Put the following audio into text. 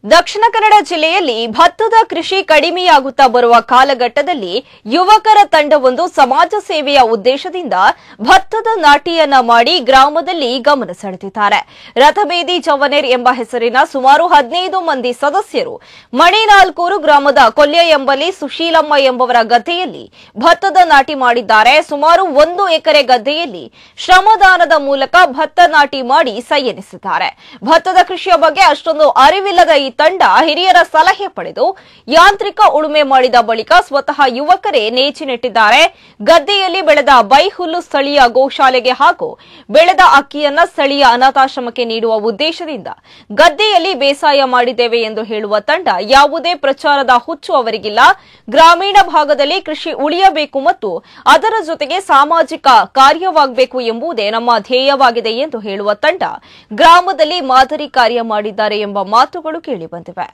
ದಕ್ಷಿಣ ಕನ್ನಡ ಜಿಲ್ಲೆಯಲ್ಲಿ ಭತ್ತದ ಕೃಷಿ ಕಡಿಮೆಯಾಗುತ್ತಾ ಬರುವ ಕಾಲಘಟ್ಟದಲ್ಲಿ ಯುವಕರ ತಂಡವೊಂದು ಸಮಾಜ ಸೇವೆಯ ಉದ್ದೇಶದಿಂದ ಭತ್ತದ ನಾಟಿಯನ್ನ ಮಾಡಿ ಗ್ರಾಮದಲ್ಲಿ ಗಮನ ಸೆಳೆದಿದ್ದಾರೆ. ರಥಬೇದಿ ಜವನೇರ್ ಎಂಬ ಹೆಸರಿನ ಸುಮಾರು 15 ಮಂದಿ ಸದಸ್ಯರು ಮಣಿನಾಲ್ಕೂರು ಗ್ರಾಮದ ಕೊಲ್ಯ ಎಂಬಲ್ಲಿ ಸುಶೀಲಮ್ಮ ಎಂಬವರ ಗದ್ದೆಯಲ್ಲಿ ಭತ್ತದ ನಾಟಿ ಮಾಡಿದ್ದಾರೆ. ಸುಮಾರು 1 ಎಕರೆ ಗದ್ದೆಯಲ್ಲಿ ಶ್ರಮದಾನದ ಮೂಲಕ ಭತ್ತ ನಾಟಿ ಮಾಡಿ ಸೈ ಎನಿಸಿದ್ದಾರೆ. ಭತ್ತದ ಕೃಷಿಯ ಬಗ್ಗೆ ಅಷ್ಟೊಂದು ಅರಿವಿಲ್ಲದ ಈ ತಂಡ ಹಿರಿಯರ ಸಲಹೆ ಪಡೆದು ಯಾಂತ್ರಿಕ ಉಳುಮೆ ಮಾಡಿದ ಬಳಿಕ ಸ್ವತಃ ಯುವಕರೇ ನೇಚಿ ನೆಟ್ಟಿದ್ದಾರೆ. ಗದ್ದೆಯಲ್ಲಿ ಬೆಳೆದ ಬೈಹುಲ್ಲು ಸ್ಥಳೀಯ ಗೋಶಾಲೆಗೆ ಹಾಗೂ ಬೆಳೆದ ಅಕ್ಕಿಯನ್ನ ಸ್ಥಳೀಯ ಅನಾಥಾಶ್ರಮಕ್ಕೆ ನೀಡುವ ಉದ್ದೇಶದಿಂದ ಗದ್ದೆಯಲ್ಲಿ ಬೇಸಾಯ ಮಾಡಿದ್ದೇವೆ ಎಂದು ಹೇಳುವ ತಂಡ ಯಾವುದೇ ಪ್ರಚಾರದ ಹುಚ್ಚು ಅವರಿಗಿಲ್ಲ. ಗ್ರಾಮೀಣ ಭಾಗದಲ್ಲಿ ಕೃಷಿ ಉಳಿಯಬೇಕು ಮತ್ತು ಅದರ ಜೊತೆಗೆ ಸಾಮಾಜಿಕ ಕಾರ್ಯವಾಗಬೇಕು ಎಂಬುದೇ ನಮ್ಮ ಧ್ಯೇಯವಾಗಿದೆ ಎಂದು ಹೇಳುವ ತಂಡ ಗ್ರಾಮದಲ್ಲಿ ಮಾದರಿ ಕಾರ್ಯ ಮಾಡಿದ್ದಾರೆ ಎಂಬ ಮಾತುಗಳು ಕೇಳಿಬಂದಿವೆ.